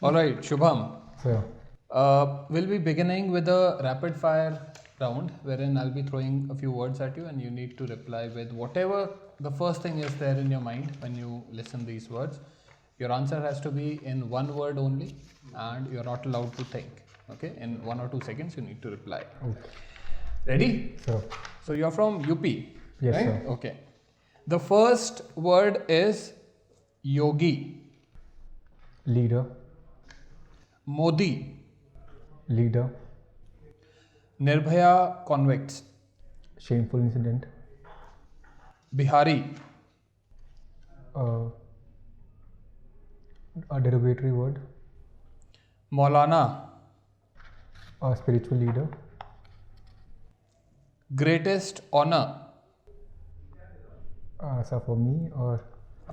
All right, Shubham. So, We'll be beginning with a rapid fire round wherein I'll be throwing a few words at you and you need to reply with whatever the first thing is there in your mind when you listen these words. Your answer has to be in one word only and you're not allowed to think. Okay, in 1 or 2 seconds you need to reply. okay. Ready? So you're from UP, Yes, right? sir. Okay. The first word is yogi, Leader, Modi, leader, Nirbhaya convicts, shameful incident, Bihari, uh, a derogatory word, Maulana, a spiritual leader, greatest honor. so for me, or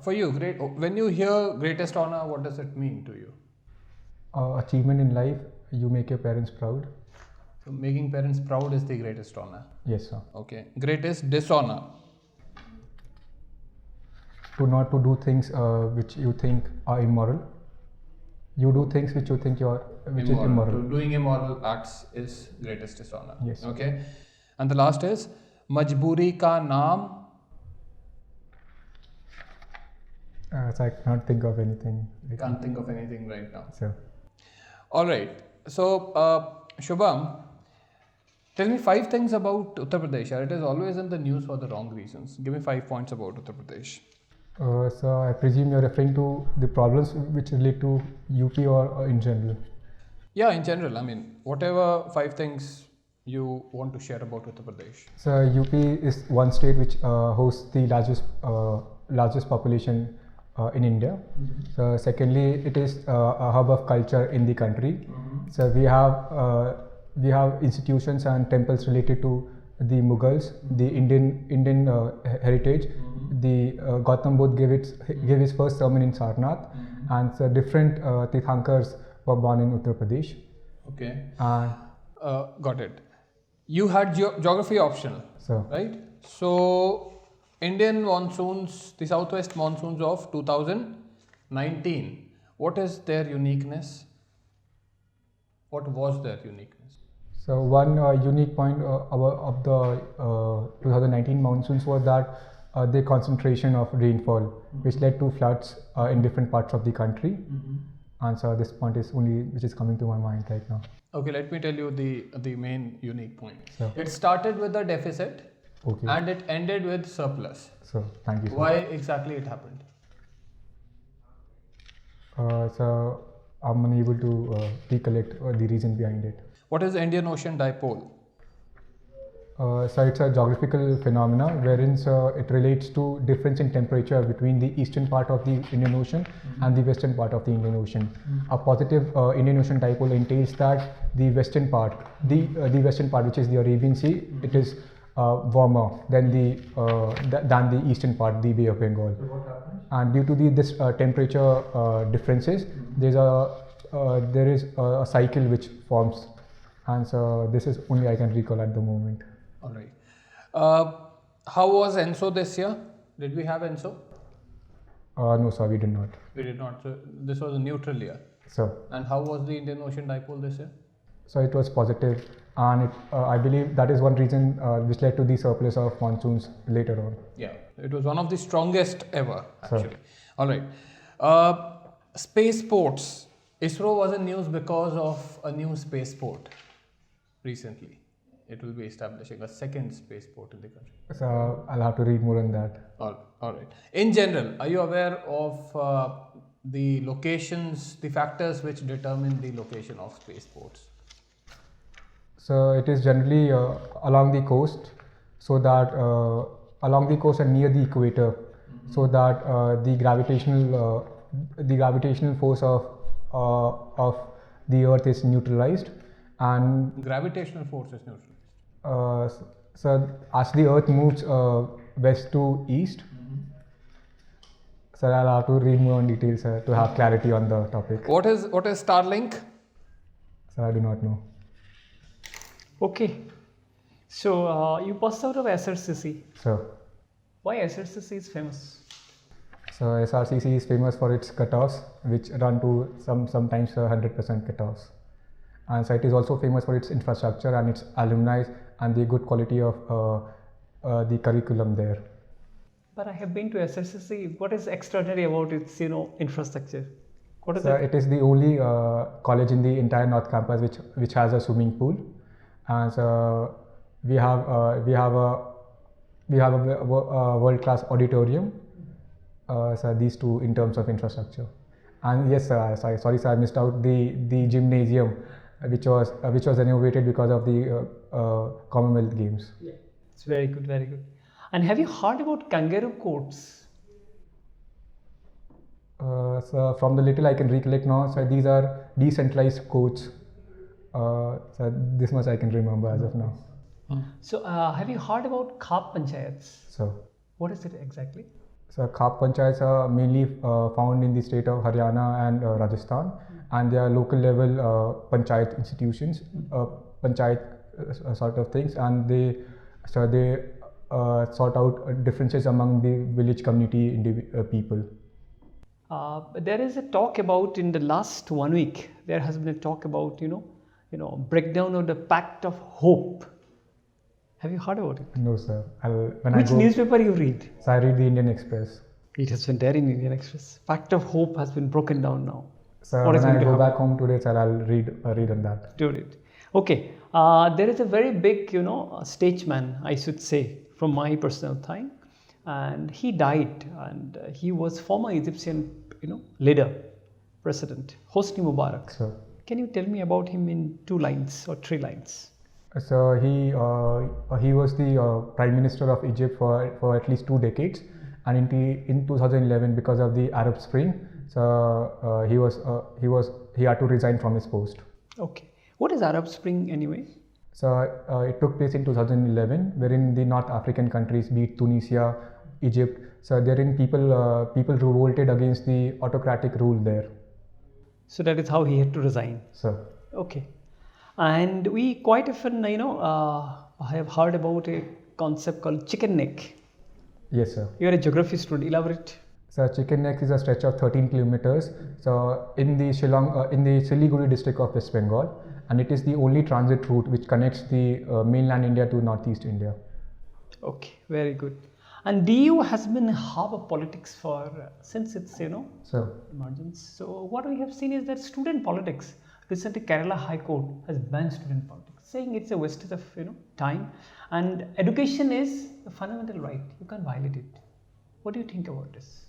For you, great. When you hear greatest honor, what does it mean to you? achievement in life, you make your parents proud. So making parents proud is the greatest honor. Yes, sir. Okay. Greatest dishonor. To not to do things which you think are immoral. You do things which you think which is immoral. So doing immoral acts is greatest dishonor. Yes. Okay. And the last is majburi ka naam. So I cannot think of anything. Can't think of anything right now. So, All right. So, Shubham, tell me 5 things about Uttar Pradesh. It is always in the news for the wrong reasons. Give me 5 points about Uttar Pradesh. so I presume you're referring to the problems which relate to UP or in general. Yeah, in general, I mean, whatever 5 things you want to share about Uttar Pradesh. So UP is one state which hosts the largest population in India. So secondly, it is a hub of culture in the country. So we have institutions and temples related to the Mughals, the Indian heritage. The Gautam Buddha gave his first sermon in Sarnath, and so different Tirthankars were born in Uttar Pradesh. Okay. And Got it. You had geography optional, so right? So, Indian monsoons, the southwest monsoons of 2019, what is their uniqueness? What was their uniqueness? So one unique point of the 2019 monsoons was that the concentration of rainfall, which led to floods in different parts of the country. And so this point is only which is coming to my mind right now. Okay, let me tell you the main unique point. So, It started with a deficit okay. and it ended with surplus. So thank you, sir. Why exactly it happened? So I'm unable to recollect the reason behind it. What is the Indian Ocean dipole? So it's a geographical phenomena wherein it relates to difference in temperature between the eastern part of the Indian Ocean and the western part of the Indian Ocean. A positive Indian Ocean dipole entails that the western part, which is the Arabian Sea, it is warmer than the eastern part, the Bay of Bengal. And due to this temperature differences, there is a cycle which forms, and so this is only I can recall at the moment. All right. How was ENSO this year? Did we have ENSO? No, sir, we did not. We did not. So this was a neutral year. So And how was the Indian Ocean dipole this year? it was positive, and I believe that is one reason which led to the surplus of monsoons later on. Yeah, it was one of the strongest ever, Sir. actually. All right. Spaceports. ISRO was in news because of a new spaceport recently. It will be establishing a second spaceport in the country. So I'll have to read more on that. All right. In general, are you aware of the locations, the factors which determine the location of spaceports? So it is generally along the coast, so that along the coast and near the equator, so that the gravitational force of the Earth is neutralized, and Gravitational force is neutral. so as the Earth moves west to east. So I'll have to read more on details to have clarity on the topic. What is Starlink? So I do not know. Okay, so you passed out of Srcc. So Why Srcc is famous? So Srcc is famous for its cutoffs, which run to sometimes 100% cutoffs. And so it is also famous for its infrastructure and its alumni and the good quality of the curriculum there. But I have been to SSC. What is extraordinary about its, infrastructure? What is So it? it is the only college in the entire North Campus which has a swimming pool, and so we have a world class auditorium. So these two in terms of infrastructure, and yes, sorry sir, I missed out the gymnasium, which was renovated because of the Commonwealth Games. Yeah. It's very good, very good. And have you heard about kangaroo courts? So from the little I can recollect now, so these are decentralized courts. So this much I can remember as of now. So have you heard about Khab Panchayats? So. What is it exactly? So Khab Panchayats are mainly found in the state of Haryana and Rajasthan, and they are local level panchayat institutions, panchayat sort of things, and they sort out differences among the village community people. There is a talk about in the last 1 week. There has been a talk about breakdown of the Pact of Hope. Have you heard about it? No, sir. Which newspaper you read? So I read the Indian Express. It has been there in Indian Express. Pact of Hope has been broken down now. So when I go back home today, sir, I'll read on that. Do it. Okay. There is a very big, statesman, I should say, from my personal time, and he died, and he was former Egyptian, leader, president, Hosni Mubarak. So, can you tell me about him in 2 lines or 3 lines? So he was the prime minister of Egypt for at least 2 decades, and in 2011, because of the Arab Spring, so he had to resign from his post. Okay. What is Arab Spring anyway? So it took place in 2011, wherein the North African countries, be it Tunisia, Egypt, so therein people revolted against the autocratic rule there. So that is how he had to resign. So. Okay. And we quite often, have heard about a concept called chicken neck. Yes, sir. You are a geography student. Elaborate. So Chicken Neck is a stretch of 13 kilometers. So in the Siliguri district of West Bengal, and it is the only transit route which connects the mainland India to Northeast India. Okay, very good. And DU has been a hub of politics since its emergence. So what we have seen is that student politics. Recently, Kerala High Court has banned student politics, saying it's a wastage of time, and education is a fundamental right. You can't violate it. What do you think about this?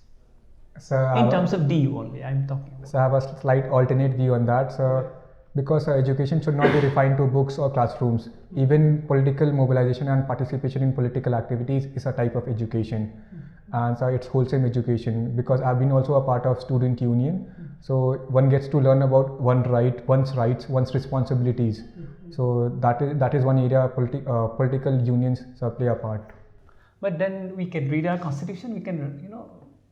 So in terms of DU only, I'm talking about. So I have a slight alternate view on that. So because education should not be refined to books or classrooms. Even political mobilization and participation in political activities is a type of education. And so it's wholesome education, because I've been also a part of student union. So one gets to learn about one's rights, one's responsibilities. So that is one area political unions play a part. But then we can read our constitution. We can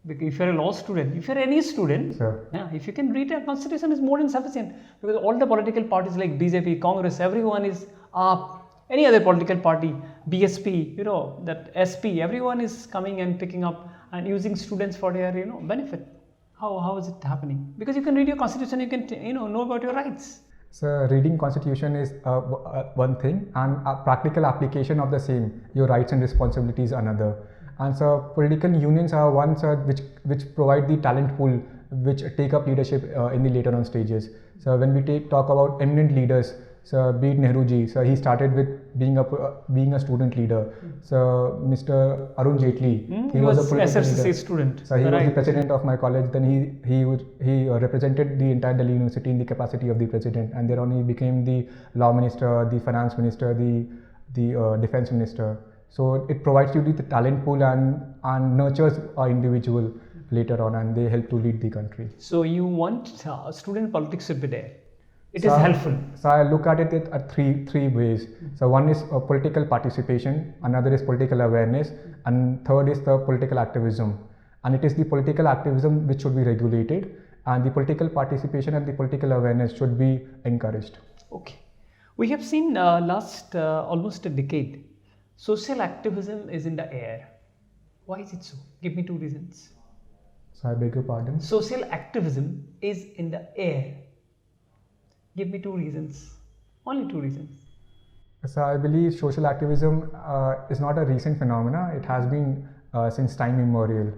if you're a law student, if you're any student, sure. If you can read our constitution, is more than sufficient, because all the political parties like BJP, Congress, everyone is any other political party, BSP, that SP, everyone is coming and picking up and using students for their benefit. How is it happening? Because you can read your constitution, you can know about your rights. So reading constitution is one thing, and a practical application of the same, your rights and responsibilities, another. And so political unions are ones which provide the talent pool, which take up leadership in the later on stages. So when we talk about eminent leaders, so be it Nehruji, so he started with being a student leader. So Mr. Arun Jaitley, he was a political SRCC leader. student. So he was the president of my college. Then he represented the entire Delhi University in the capacity of the president, and thereon he became the law minister, the finance minister, the defense minister. So it provides you the talent pool and nurtures an individual later on, and they help to lead the country. So you want student politics should be there. It is helpful. So I look at it at three ways. So one is political participation, another is political awareness, and third is the political activism. And it is the political activism which should be regulated, and the political participation and the political awareness should be encouraged. Okay. We have seen last almost a decade, social activism is in the air. Why is it so? Give me 2 reasons. So I beg your pardon. Social activism is in the air. Give me 2 reasons. Only 2 reasons. So I believe social activism is not a recent phenomena. It has been since time immemorial.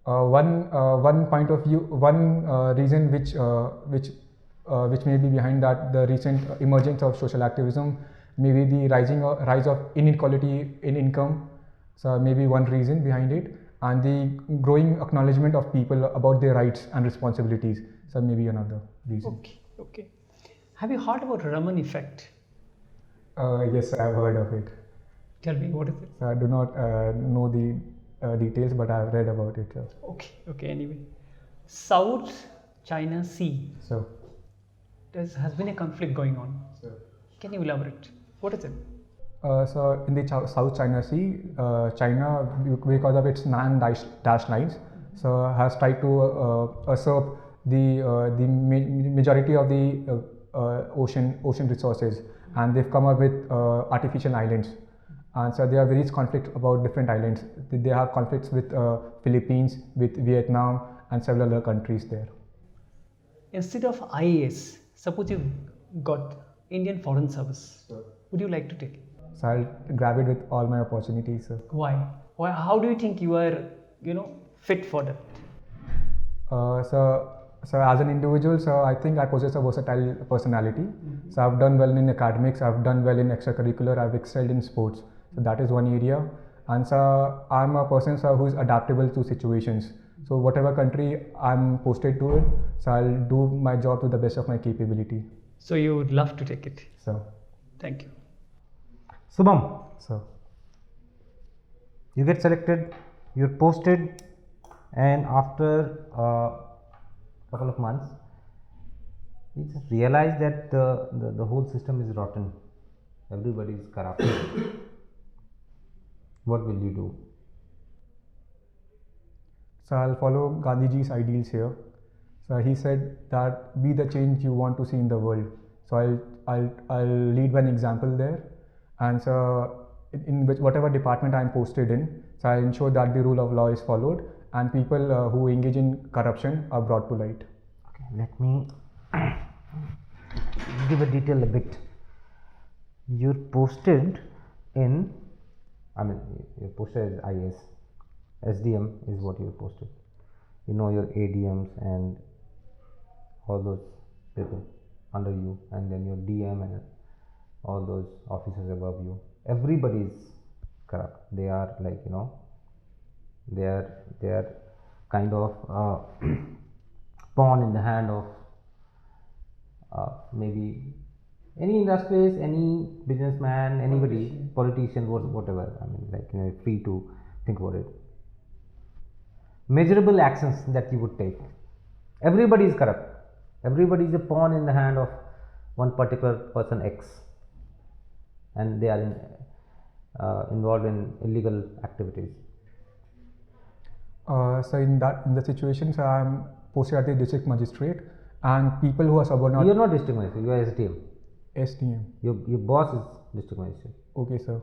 One point of view, one reason which may be behind that, the recent emergence of social activism, maybe the rise of inequality in income. So maybe one reason behind it, and the growing acknowledgement of people about their rights and responsibilities. So maybe another reason. Okay. Have you heard about Raman effect? Yes, I've heard of it. Tell me, what is it? So I do not know the details, but I've read about it. Okay. Anyway, South China Sea. So There has been a conflict going on. Can you elaborate? What is it? So in the South China Sea, China, because of its dash lines, so has tried to usurp the majority of the ocean resources, and they've come up with artificial islands. And so there are various conflicts about different islands. They have conflicts with Philippines, with Vietnam, and several other countries there. Instead of IAS, suppose you got Indian Foreign Service. Would you like to take it? So I'll grab it with all my opportunities. Sir. Why? How do you think you are, fit for that? So as an individual, so I think I possess a versatile personality. So I've done well in academics, I've done well in extracurricular, I've excelled in sports. So that is one area. And so I'm a person who's adaptable to situations. So whatever country I'm posted to it, so I'll do my job to the best of my capability. So you would love to take it. So Thank you. Shubham, so you get selected, you're posted, and after a couple of months, you just realize that the whole system is rotten. Everybody is corrupt. What will you do? So I'll follow Gandhiji's ideals here. So he said that be the change you want to see in the world. So I'll lead by an example there, and so in whatever department I'm posted in, so I ensure that the rule of law is followed and people who engage in corruption are brought to light. Okay, let me give a detail a bit. You're posted in, you're posted as IS. SDM is what you're posted. You know your ADMs and all those people under you, and then your DM and all those officers above you. Everybody is corrupt. They are like, they are kind of pawn in the hand of maybe any industrialist, any businessman, anybody, politician, whatever. Free to think about it. Measurable actions that you would take. Everybody is corrupt. Everybody is a pawn in the hand of one particular person X, and they are involved in illegal activities. So in the situation, so I'm posted at the district magistrate, and people who are subordinate. You are not district magistrate. You are SDM. SDM. Your boss is district magistrate. Okay, sir.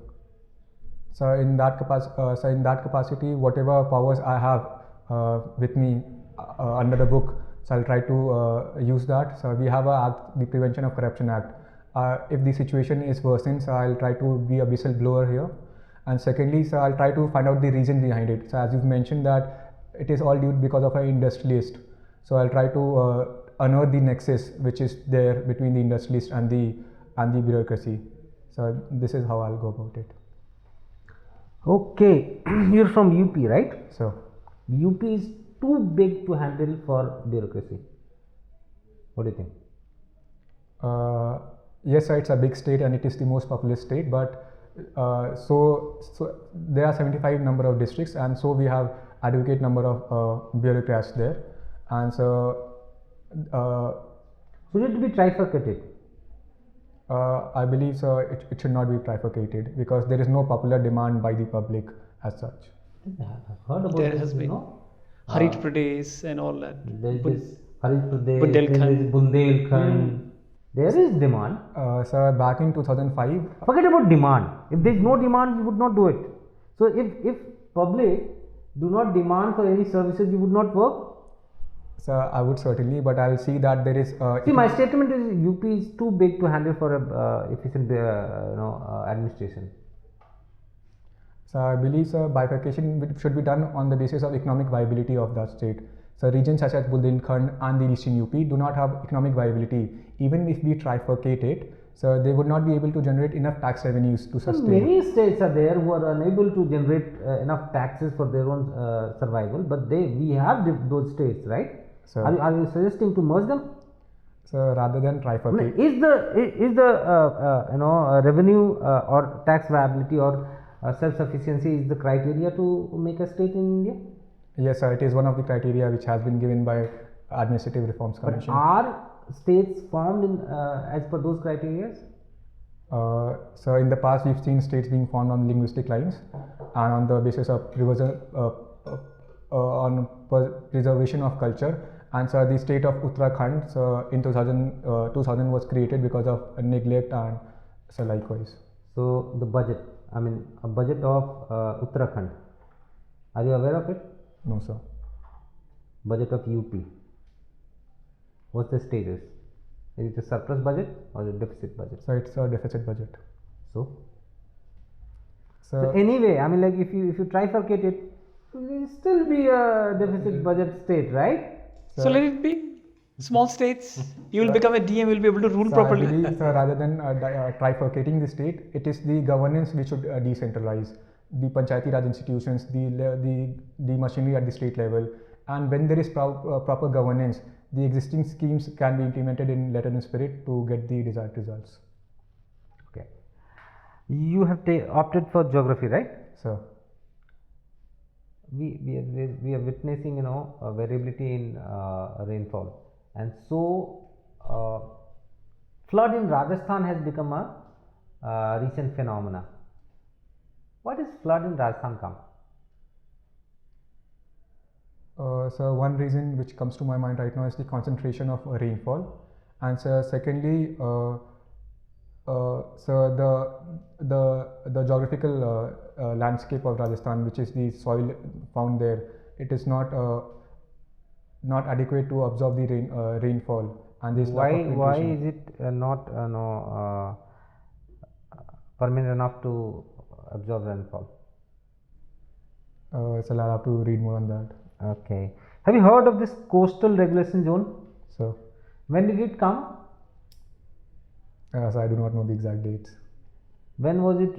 So in that capacity, whatever powers I have with me under the book, so I'll try to use that. So we have the Prevention of Corruption Act. If the situation is worsened, so I'll try to be a whistleblower here. And secondly, so I'll try to find out the reason behind it. So as you've mentioned that it is all due because of an industrialist. So I'll try to unearth the nexus which is there between the industrialist and the bureaucracy. So this is how I'll go about it. Okay, you're from UP, right? So UP is too big to handle for bureaucracy. What do you think? Yes, sir, it's a big state and it is the most populous state, but so there are 75 number of districts, and so we have adequate number of bureaucrats there, and so should it be trifurcated? I believe so. It should not be trifurcated because there is no popular demand by the public as such. I've heard about There this, has been Harit Pradesh and all that. There is Harit Pradesh, Bundelkhand. there is Bundelkhand. There is demand. Sir, back in 2005. Forget about demand. If there is no demand, you would not do it. So if public do not demand for any services, you would not work. So I would certainly, but I'll see that there is. See, my statement is UP is too big to handle for a efficient administration. So I believe bifurcation should be done on the basis of economic viability of that state. So regions such as Bundelkhand and the eastern UP do not have economic viability. Even if we trifurcate it, so they would not be able to generate enough tax revenues to So sustain. many states are there who are unable to generate enough taxes for their own survival, but we have those states, right? So, Are you suggesting to merge them? so rather than trifurcate. Is the revenue or tax viability or self-sufficiency is the criteria to make a state in India? Yes, sir, it is one of the criteria which has been given by Administrative Reforms But Commission. are states formed in as per those criteria? So in the past, we've seen states being formed on linguistic lines and on the basis of preservation of culture. And so the state of Uttarakhand, so in 2000 was created because of neglect and so likewise. So the budget, I mean a budget of Uttarakhand, are you aware of it? No, sir. Budget of UP, what's the status? Is it a surplus budget or a deficit budget? So it's a deficit budget. So So anyway, I mean, like if you trifurcate it, it will still be a deficit budget state, right? So let it be. Small states, you will become a DM, you will be able to rule So properly. I believe, rather than trifurcating the state, it is the governance which should decentralize. The Panchayati Raj institutions, the machinery at the state level, and when there is proper governance, the existing schemes can be implemented in letter and spirit to get the desired results. Okay. You have opted for geography, right? So We are witnessing, a variability in rainfall, and so flood in Rajasthan has become a recent phenomena. Why does flood in Rajasthan come? So one reason which comes to my mind right now is the concentration of rainfall, and so secondly, so the geographical landscape of Rajasthan, which is the soil found there, it is not adequate to absorb the rainfall, and this Why filtration. is it not permanent enough to absorb rainfall? So I'll have to read more on that. Okay. Have you heard of this coastal regulation zone? So, When did it come? so I do not know the exact dates. When was it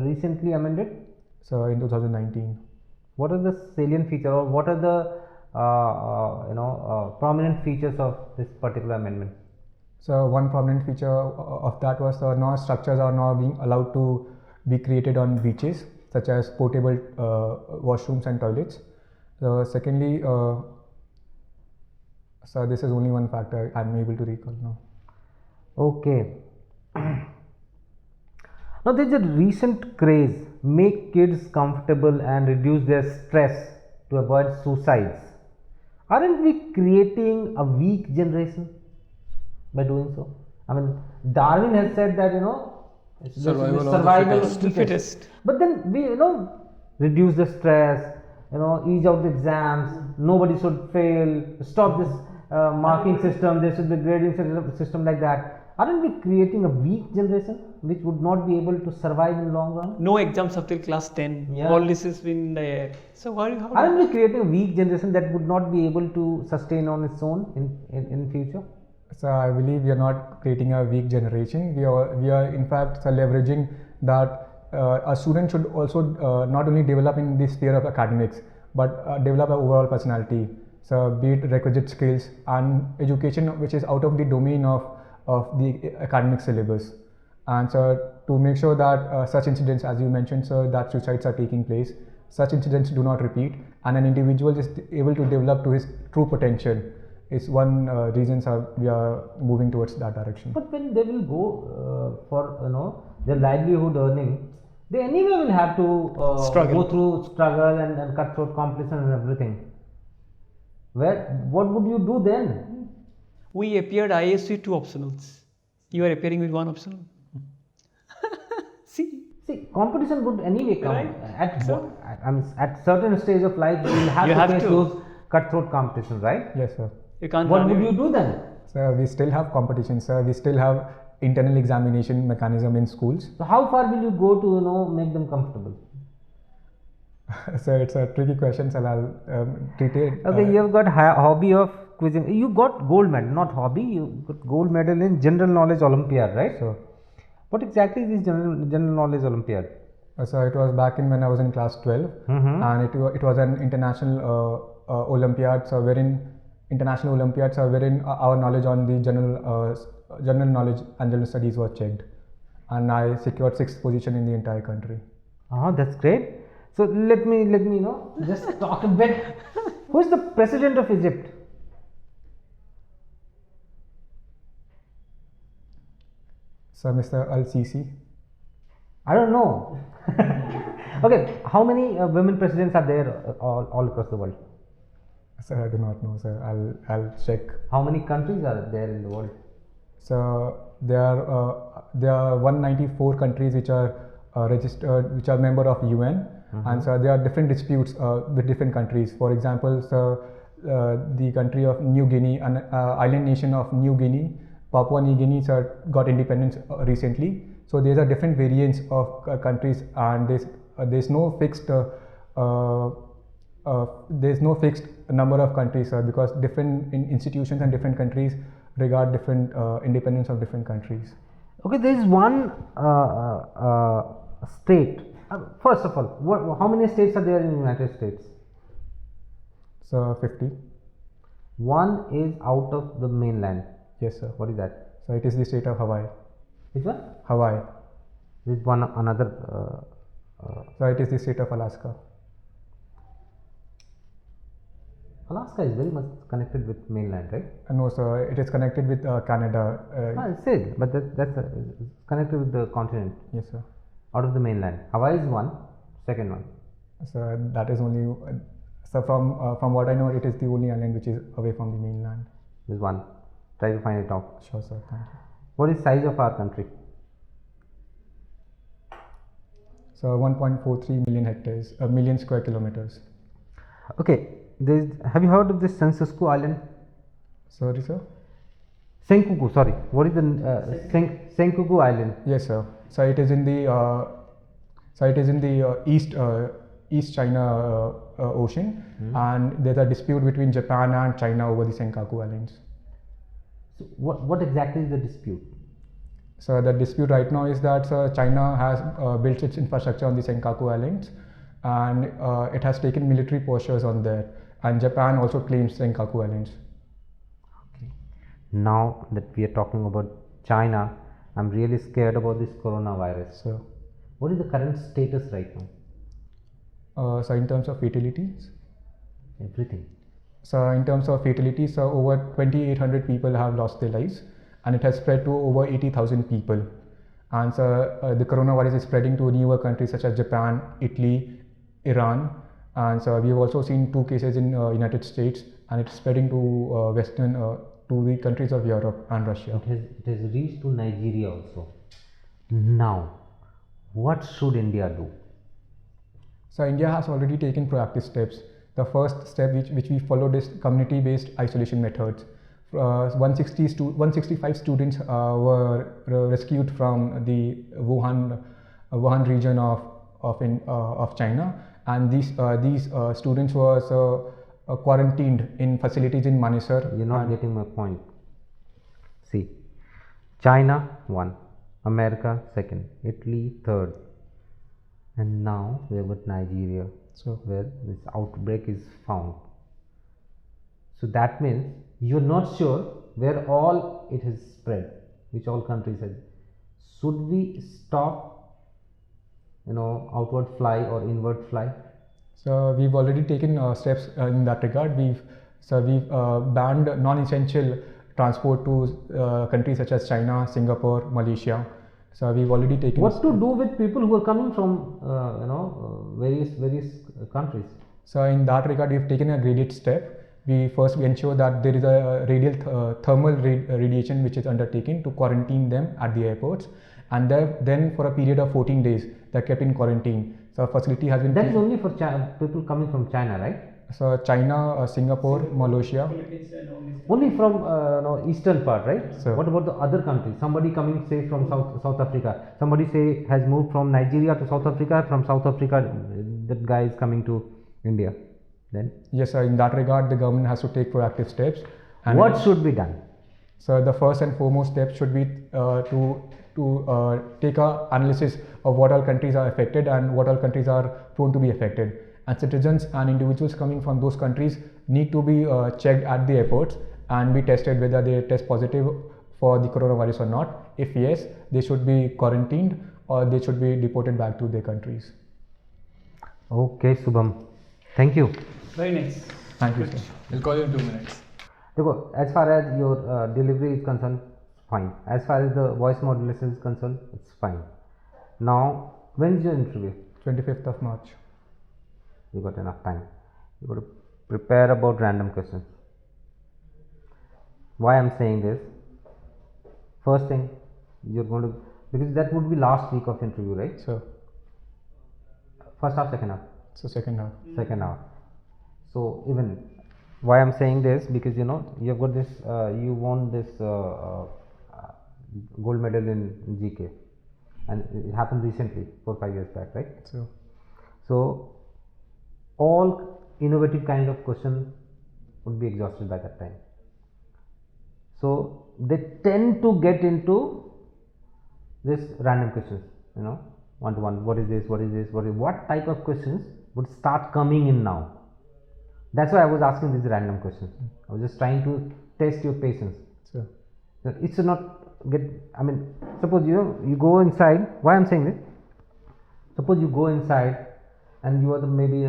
recently amended? So in 2019. What are the salient features, or what are the prominent features of this particular amendment? So one prominent feature of that was now structures are now being allowed to be created on beaches, such as portable washrooms and toilets. So secondly, so this is only one factor I'm able to recall now. Okay. Now there is a recent craze: make kids comfortable and reduce their stress to avoid suicides. Aren't we creating a weak generation by doing so? I mean, Darwin has said that it's Survival of the Fittest. But then we reduce the stress, ease out the exams, nobody should fail, stop this marking system, there should be grading system like that. Aren't we creating a weak generation which would not be able to survive in long run? No exams up till class 10. Yeah. All this is in the air. So how Aren't we creating a weak generation that would not be able to sustain on its own in future? So I believe we are not creating a weak generation. We are in fact leveraging that a student should also not only develop in the sphere of academics, but develop an overall personality. So be it requisite skills and education which is out of the domain of the academic syllabus. And so to make sure that such incidents, as you mentioned, sir, that suicides are taking place, such incidents do not repeat, and an individual is able to develop to his true potential, is one reason we are moving towards that direction. But when they will go for their livelihood earning, they anyway will have to Struggle. go through struggle and cutthroat competition and everything. What would you do then? we appeared IAS with 2 optionals. You are appearing with 1 optional. See, Competition would anyway come Right. at certain stage of life. You will have You to have face to. those cutthroat competition, right? Yes, sir. You can't What run would away. you do then? Sir, we still have competition, sir. We still have internal examination mechanism in schools. So how far will you go to make them comfortable? So it's a tricky question, sir. I'll treat it. Okay, you have got hobby of quizzing. You got gold medal, not hobby. You got gold medal in general knowledge Olympiad, right? So, What exactly is this general knowledge Olympiad? so it was back in when I was in class 12, and it was an international Olympiad. So wherein international Olympiads are wherein our knowledge on the general knowledge and general studies was checked, and I secured 6th position in the entire country. Oh, that's great. So let me just talk a bit. Who is the president of Egypt? So Mr. Al-Sisi. I don't know. Okay, how many women presidents are there all across the world? Sir, I do not know, sir. I'll check. How many countries are there in the world? So there are 194 countries which are registered, which are member of UN, and so there are different disputes with different countries. For example, so the country of New Guinea, an island nation of New Guinea, Papua New Guinea, got independence recently. So there are different variants of countries, and there's no fixed number of countries, because different institutions and different countries regard different independence of different countries. Okay, there is one state. First of all, how many states are there in the United States? So 50. One is out of the mainland. Yes, sir. What is that? So it is the state of Hawaii. Which one? Hawaii. With one another. So it is the state of Alaska. Alaska is very much connected with mainland, right? No, sir. It is connected with Canada. I said, but that's connected with the continent. Yes, sir. Out of the mainland. Hawaii is one. Second one. So that is only. So from what I know, it is the only island which is away from the mainland. There's one. Try to find it out. Sure, sir. Thank you. What is size of our country? So 1.43 million hectares, a million square kilometers. Okay. Have you heard of this Srcc Island? Sorry, sir. Senkaku. Sorry. What is the Senkaku Island? Yes, sir. So it is in the East China Ocean, and there's a dispute between Japan and China over the Senkaku Islands. So what exactly is the dispute? So the dispute right now is that China has built its infrastructure on the Senkaku Islands, and it has taken military postures on there, and Japan also claims Senkaku Islands. Okay. Now that we are talking about China, I'm really scared about this coronavirus. So, what is the current status right now? so in terms of fatalities, Everything. so in terms of fatalities, so over 2,800 people have lost their lives, and it has spread to over 80,000 people. And so the coronavirus is spreading to newer countries such as Japan, Italy, Iran, and so we have also seen 2 cases in United States, and it's spreading to to the countries of Europe and Russia. It has reached to Nigeria also. Now, what should India do? So India has already taken proactive steps. The first step which we followed is community-based isolation methods. 165 students were rescued from the Wuhan region of China, and these students were quarantined in facilities in Manesar. You're not getting my point. See, China 1, America 2nd, Italy 3rd, and now we have got Nigeria, So where this outbreak is found. So that means you're not sure where all it has spread, which all countries have. Should we stop, outward fly or inward fly? So we've already taken steps in that regard. We've banned non-essential transport to countries such as China, Singapore, Malaysia. So we've already taken. What to do with people who are coming from various countries? So in that regard, we've taken a graded step. We ensure that there is a radial thermal radiation which is undertaken to quarantine them at the airports, and then for a period of 14 days they're kept in quarantine. So a facility has been. That is only for people coming from China, right? So China, Singapore, Malaysia. Only from eastern part, right? Sir. What about the other countries? Somebody coming say from South Africa. Somebody say has moved from Nigeria to South Africa. From South Africa, that guy is coming to India. Then Yes, sir. In that regard, the government has to take proactive steps. And what should be done? So the first and foremost step should be to take a analysis of what all countries are affected and what all countries are prone to be affected. And citizens and individuals coming from those countries need to be checked at the airports and be tested whether they test positive for the coronavirus or not. If yes, they should be quarantined or they should be deported back to their countries. Okay, Shubham. Thank you. Very nice. Thank you, sir. We'll call you in 2 minutes. As far as your delivery is concerned, fine. As far as the voice modulation is concerned, it's fine. Now, when is your interview? 25th of March. You got enough time. You got to prepare about random questions. Why I'm saying this? First thing, you're going to, because that would be last week of interview, right? So, First half, second half. so second half. Second half. So even why I'm saying this, because you've got this you won this gold medal in GK, and it happened recently 4-5 years back, right? So all innovative kind of question would be exhausted by that time. So they tend to get into this random questions, one to one. What is this? What is this? What type of questions would start coming in now? That's why I was asking these random questions. I was just trying to test your patience. So, It's not suppose you go inside. Why I'm saying this? Suppose you go inside and you are maybe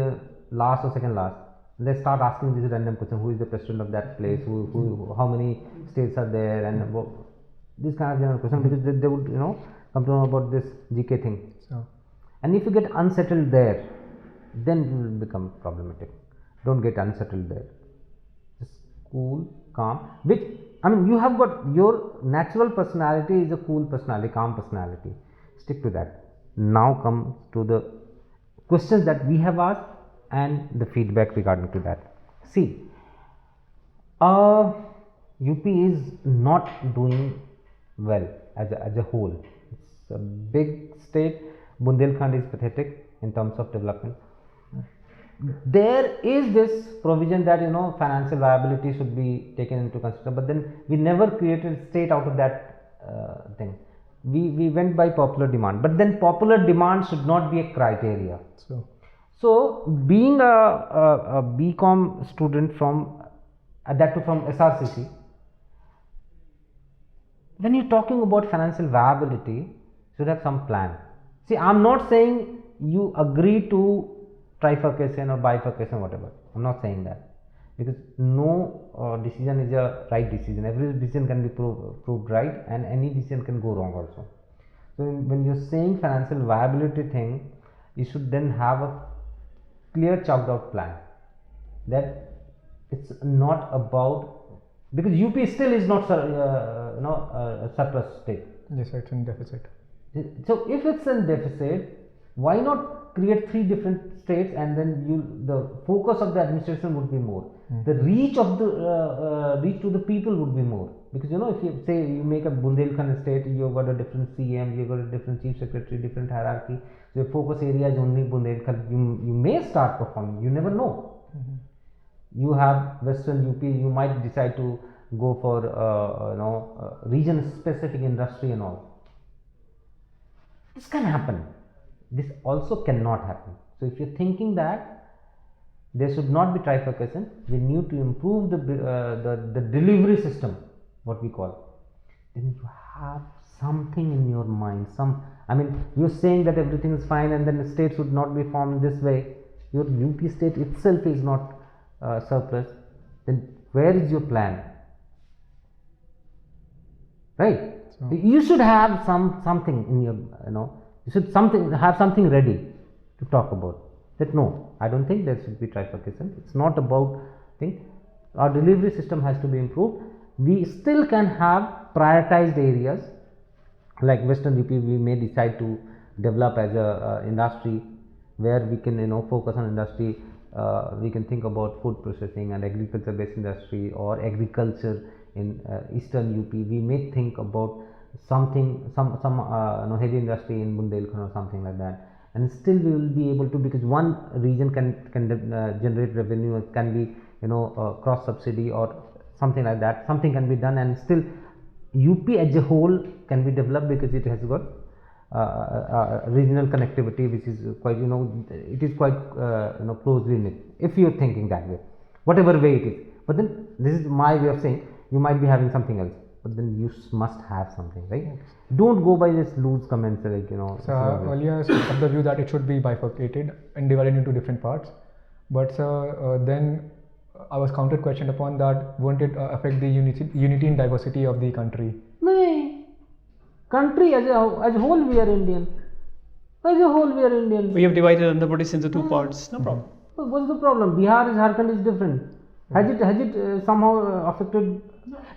last or second last. They start asking these random questions. Who is the president of that place? How many states are there? And this kind of general question, because they would come to know about this GK thing. so And if you get unsettled there, then it will become problematic. Don't get unsettled there. Just cool, calm. You have got your natural personality is a cool personality, calm personality. Stick to that. Now come to the questions that we have asked and the feedback regarding to that. See, UP is not doing well as a whole. It's a big state. Bundelkhand is pathetic in terms of development. There is this provision that financial viability should be taken into consideration, but then we never created state out of that thing. We went by popular demand, but then popular demand should not be a criteria. So being a BCom student from that too from Srcc, when you're talking about financial viability, you should have some plan. See, I'm not saying you agree to trifurcation or bifurcation, whatever. I'm not saying that, because no decision is a right decision. Every decision can be proved right, and any decision can go wrong also. So when you're saying financial viability thing, you should then have a clear chalked out plan, that it's not about, because UP still is not a surplus state. yes, it's in deficit. So if it's in deficit, why not create 3 different states, and then the focus of the administration would be more. The reach of the reach to the people would be more, because if you say you make a Bundelkhand state, you've got a different CM, you've got a different chief secretary, different hierarchy. So your focus area is only Bundelkhand. You may start performing. You never know. You have Western UP. You might decide to go for region specific industry and all. This can happen. This also cannot happen. So if you're thinking that there should not be trifurcation, we need to improve the delivery system, what we call. Then you have something in your mind. You're saying that everything is fine, and then the state should not be formed this way. Your UP state itself is not surplus. Then where is your plan? Right? So you should have something in your you should have something ready to talk about. That no, I don't think there should be trifurcation. It's not about thing. Our delivery system has to be improved. We still can have prioritized areas like Western UP. We may decide to develop as a industry where we can focus on industry. we can think about food processing and agriculture based industry or agriculture in eastern UP. We may think about something, some heavy industry in Bundelkhand or something like that, and still we will be able to, because one region can generate revenue, it can be cross subsidy or something like that, something can be done, and still UP as a whole can be developed because it has got regional connectivity, which is quite it is quite closely knit, if you are thinking that way, whatever way it is. But then this is my way of saying, you might be having something else, but then you must have something, right? Don't go by this loose comments like So earlier of the view that it should be bifurcated and divided into different parts, but then I was counter questioned upon that, won't it affect the unity and diversity of the country? No. Country as a whole we are Indian. As a whole we are Indian. We have divided Andhra Pradesh into two parts. No problem. What's the problem? Jharkhand is different. Has it somehow affected?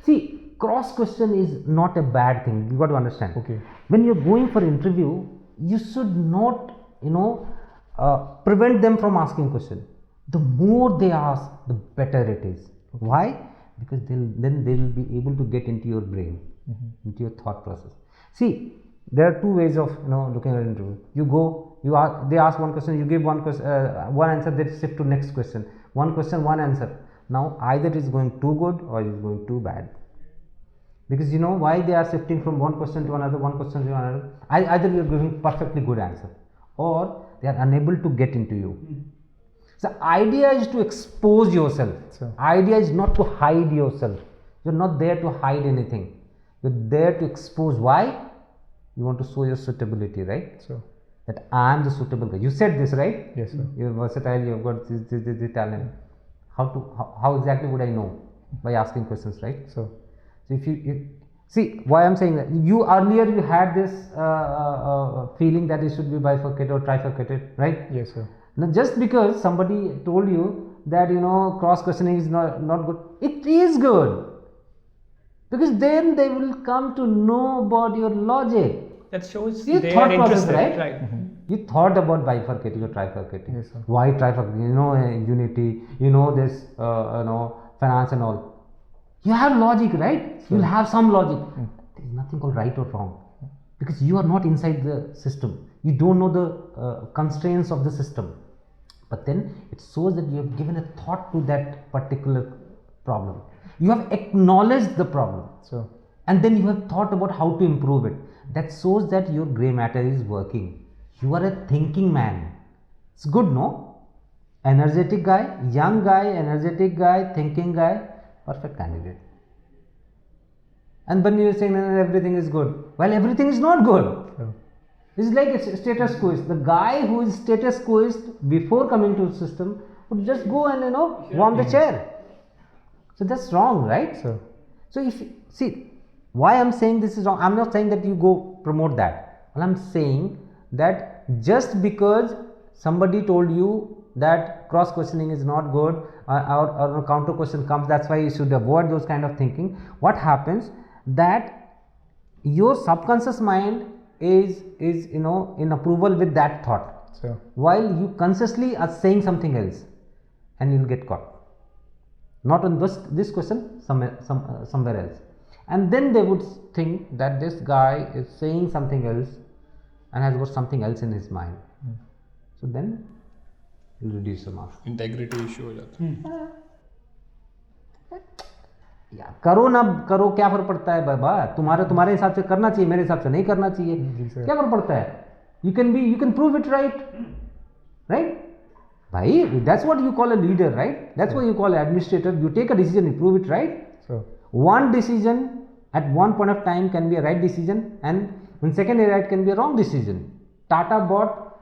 See, cross question is not a bad thing. You got to understand. Okay. When you're going for interview, you should not prevent them from asking question. The more they ask, the better it is. Okay. Why? Because then they will be able to get into your brain, into your thought process. See, there are two ways of looking at an interview. You go, they ask one question, you give one question, one answer, they shift to next question. One question, one answer. Now either it is going too good or it is going too bad. Because why they are shifting from one question to another, one question to another. Either you are giving perfectly good answer, or they are unable to get into you. So idea is to expose yourself. Sure. Idea is not to hide yourself. You are not there to hide anything. You are there to expose. Why? You want to show your suitability, right? So that I am the suitable guy. You said this, right? yes, sir. You are versatile. You have got this talent. How exactly would I know? By asking questions, right? So if you see why I'm saying that, you earlier you had this feeling that it should be bifurcated or trifurcated, right? yes, sir. Now just because somebody told you that cross questioning is not good, it is good, because then they will come to know about your logic. That shows Your they thought are process, interested, right? You thought about bifurcating or trifurcating. Yes, sir. Why trifurcating? Unity, this finance and all. You have logic, right? You'll have some logic. There is nothing called right or wrong, because you are not inside the system. You don't know the constraints of the system. But then it shows that you have given a thought to that particular problem. You have acknowledged the problem. So And then you have thought about how to improve it. That shows that your grey matter is working. You are a thinking man. It's good, no? Energetic guy, young guy, energetic guy, thinking guy, perfect candidate. And when you are saying that everything is good, well, everything is not good. so It's like a status quoist. The guy who is status quoist before coming to the system would just go and warm the chair. So that's wrong, right? so So if see why I'm saying this is wrong, I'm not saying that you go promote that. Well, I'm saying that just because somebody told you that cross questioning is not good, or a counter question comes, that's why you should avoid those kind of thinking. What happens that your subconscious mind is in approval with that thought, so while you consciously are saying something else, and you'll get caught. Not on this question, somewhere else. And then they would think that this guy is saying something else and has got something else in his mind. So then you'll reduce the marks. integrity issue हो जाता है. या करो ना करो, क्या फर्क पड़ता है बाबा? तुम्हारे हिसाब से करना चाहिए, मेरे हिसाब से नहीं करना चाहिए. क्या फर्क पड़ता है? You can prove it, right? Bhai, that's what you call a leader, right? That's what you call an administrator. You take a decision, you prove it, right? so One decision at one point of time can be a right decision, and in second area it can be a wrong decision. Tata bought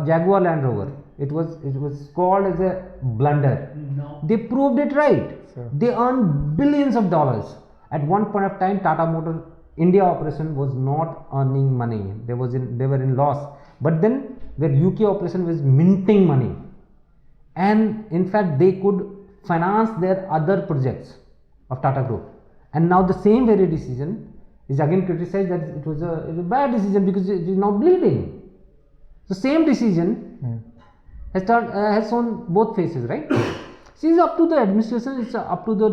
Jaguar Land Rover. It was called as a blunder. No. They proved it right. Sure. They earned billions of dollars. At one point of time, Tata Motor India operation was not earning money. They were in loss. But then their UK operation was minting money, and in fact they could finance their other projects of Tata Group. And now the same very decision is again criticized that it was a bad decision because it is now bleeding. The same decision has shown both faces, right? See, it's up to the administration, it's up to the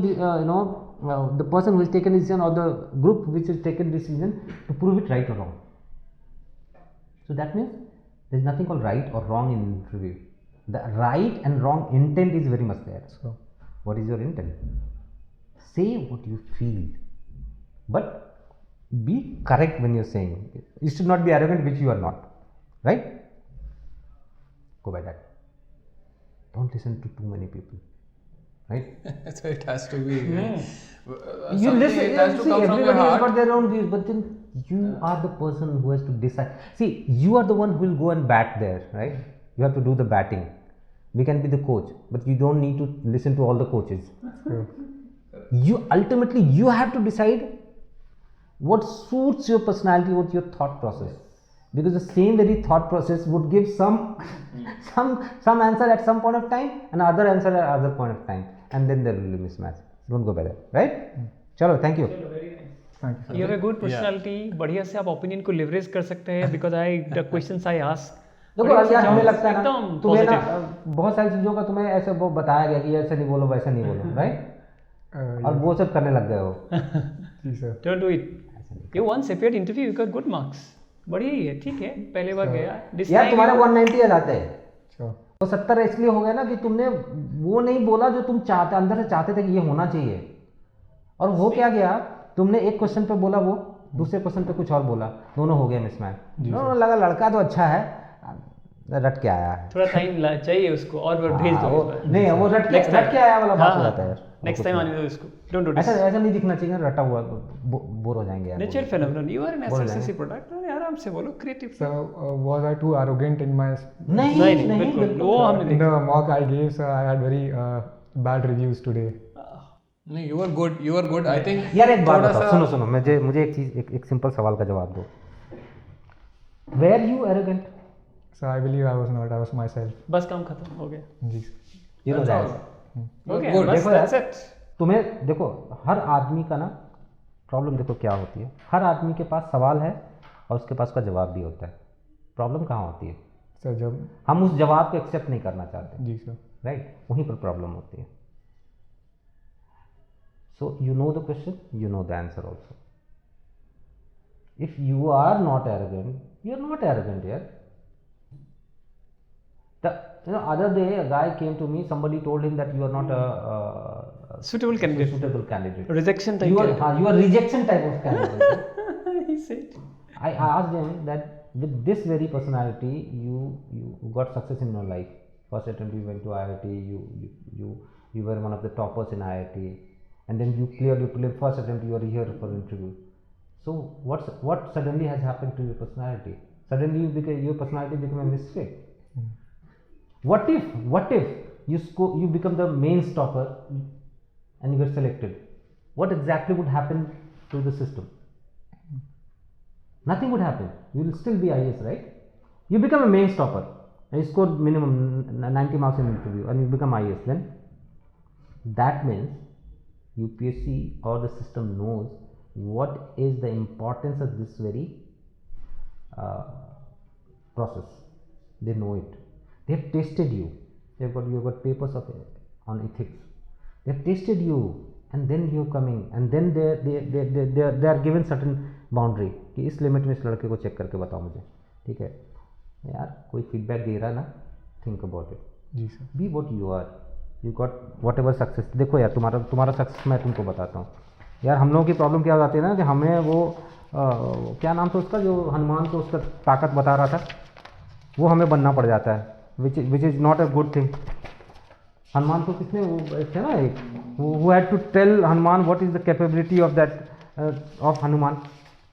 the person who has taken decision or the group which has taken decision to prove it right or wrong. So that means there is nothing called right or wrong in interview. The right and wrong intent is very much there. So, What is your intent? Say what you feel, but be correct when you're saying. You should not be arrogant, which you are not, right? Go by that. Don't listen to too many people, right? So it has to be. You listen. It has to See, come from your everybody has heart. got their own views, but then you are the person who has to decide. See, you are the one who will go and bat there, right? You have to do the batting. We can be the coach, but you don't need to listen to all the coaches. You ultimately you have to decide what suits your personality, what your thought process, because the same very thought process would give some answer at some point of time and other answer at other point of time, and then there will be mismatch. Don't go by that, right? Chalo, thank you. thank you, sir. You have a good personality. बढ़िया से आप opinion को leverage कर सकते हैं because the questions I ask. देखो यार, हमें लगता है ना एकदम तुम्हें ना positive. बहुत सारी चीजों का तुम्हें ऐसे वो बताया गया कि ऐसे नहीं बोलो वैसे नहीं बोलो, राइट? और वो सब करने लग गए हो. जी sir. Don't do it. You once appeared interview, you got good marks. बढ़िया ही है, ठीक है. पहले बार गया. This यार time तुम्हारे you- 190 आते हैं. Sure. तो 70 इसलिए हो गया ना कि तुमने वो नहीं बोला जो तुम चाहते अंदर से चाहते थे कि ये होना चाहिए, और वो क्या गया, तुमने एक क्वेश्चन पे बोला, वो दूसरे क्वेश्चन पे कुछ और बोला, दोनों हो गए मिसमैच. लगा लड़का तो अच्छा है, रट के आया है. थोड़ा टाइम चाहिए उसको और भेज दो. वो नहीं, वो रट के आया वाला बात हो जाता है यार. नेक्स्ट टाइम आने दो इसको. Don't do this. ऐसा नहीं दिखना चाहिए ना, रटा हुआ बोर हो जाएंगे यार. Nature phenomenon. You are an SRCC product. आराम से बोलो, creative. So, was I too arrogant in my नहीं बिल्कुल. वो हमने in the mock I gave? So I had very bad reviews today. No, you were good. You were good. I think. यार एक बात थोड़ा बताओ, सा- सुनो मुझे एक चीज, एक सिंपल सवाल का जवाब दो. Were you arrogant? So I believe I was not. I was myself. बस काम खत्म हो गया. जी. You know that. हो गया. good. बस देखो that's यार, it. तुम्हें देखो, हर आदमी का ना प्रॉब्लम देखो क्या होती है. हर आदमी के पास सवाल है और उसके पास उसका जवाब भी होता है. प्रॉब्लम कहाँ होती है? सर जब हम उस जवाब को एक्सेप्ट नहीं करना चाहते, जी सर. राइट? वहीं पर प्रॉब्लम होती है. So you know the question, you know the answer also. If you are not arrogant, you are not arrogant यार. The other day a guy came to me, somebody told him that you are not a Suitable candidate. suitable candidate. Rejection type. You are rejection type of candidate. He said. I asked him that with this very personality, you got success in your life. First attempt you went to IIT, you were one of the toppers in IIT, and then you cleared first attempt, you are here for interview. So what suddenly has happened to your personality? Suddenly your personality became a mistake. What if you become the main stopper and you get selected? What exactly would happen to the system? Nothing would happen. You will still be IAS, right? You become a main stopper and you score minimum 90 marks in interview and you become IAS. Then that means UPSC or the system knows what is the importance of this very process. They know it. They have tested you. You have got papers on ethics. They have tested you, and then you are coming, and then they are given certain boundary कि इस limit में इस लड़के को check करके बताओ मुझे, ठीक है यार. कोई फीडबैक दे रहा है ना, थिंक अबाउट इट. जी sir. Be what you are. You got whatever success. देखो यार, तुम्हारा सक्सेस मैं तुमको बताता हूँ यार. हम लोगों की प्रॉब्लम क्या हो जाती है ना कि हमें वो क्या नाम था उसका, जो हनुमान को उसका ताकत बता रहा था, वो हमें बनना पड़ जाता है, which is not a good thing. Hanuman को किसने, वो थे ना एक, वो had to tell Hanuman what is the capability of that of Hanuman.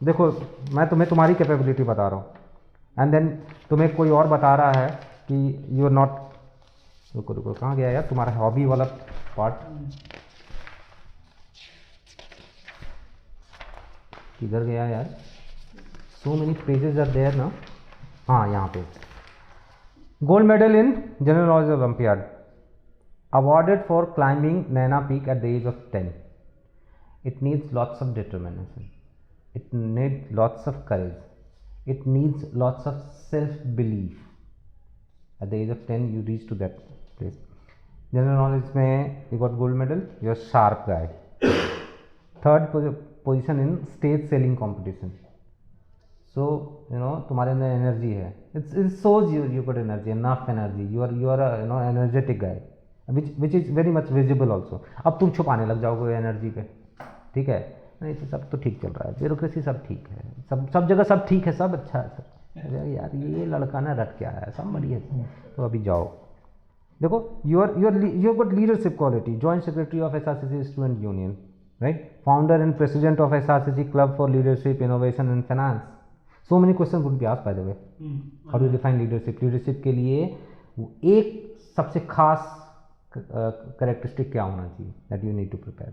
देखो मैं तुम्हें तुम्हारी कैपेबिलिटी बता रहा हूँ, एंड देन तुम्हें कोई और बता रहा है कि यू आर नॉट. रुको कहाँ गया यार तुम्हारा हॉबी वाला पार्ट? किधर गया यार? So many pages are there ना. हाँ, यहाँ पे. Gold medal in general knowledge olympiad, awarded for climbing Naina Peak at the age of 10. It needs lots of determination. It needs lots of courage. It needs lots of self-belief. At the age of 10 you reach to that place. General knowledge में you got gold medal, you're a sharp guy. Third position in stage selling competition. So तुम्हारे अंदर energy है. It shows you got energy, enough energy. You are a energetic guy, which is very much visible also. अब तुम छुपाने लग जाओगे energy पे, ठीक है? नहीं तो सब तो ठीक चल रहा है, ब्यूरोक्रेसी सब ठीक है, सब जगह सब ठीक है, सब अच्छा है, सब यार ये लड़का ना रट के आया है, सब बढ़िया है, तो अभी जाओ. देखो you got leadership quality, joint secretary of SRCC student union, right, founder and president of SRCC club for leadership, innovation and finance. So many questions would be asked by the way. How do you define leadership? Leadership के लिए एक सबसे खास characteristic क्या होना चाहिए that you need to prepare.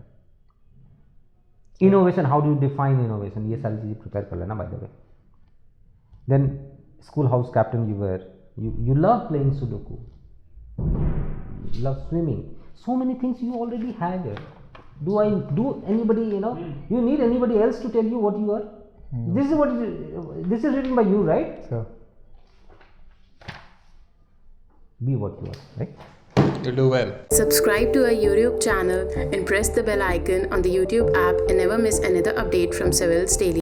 Innovation, how do you define innovation? ये सारी चीज़ें prepare कर लेना by the way. Then school house captain you were. You love playing Sudoku. You love swimming. So many things you already have here. Do anybody, you need anybody else to tell you what you are? This is written by you, right? Sir. Be what you are, right? You'll do well. Subscribe to our YouTube channel and press the bell icon on the YouTube app and never miss another update from Civilsdaily.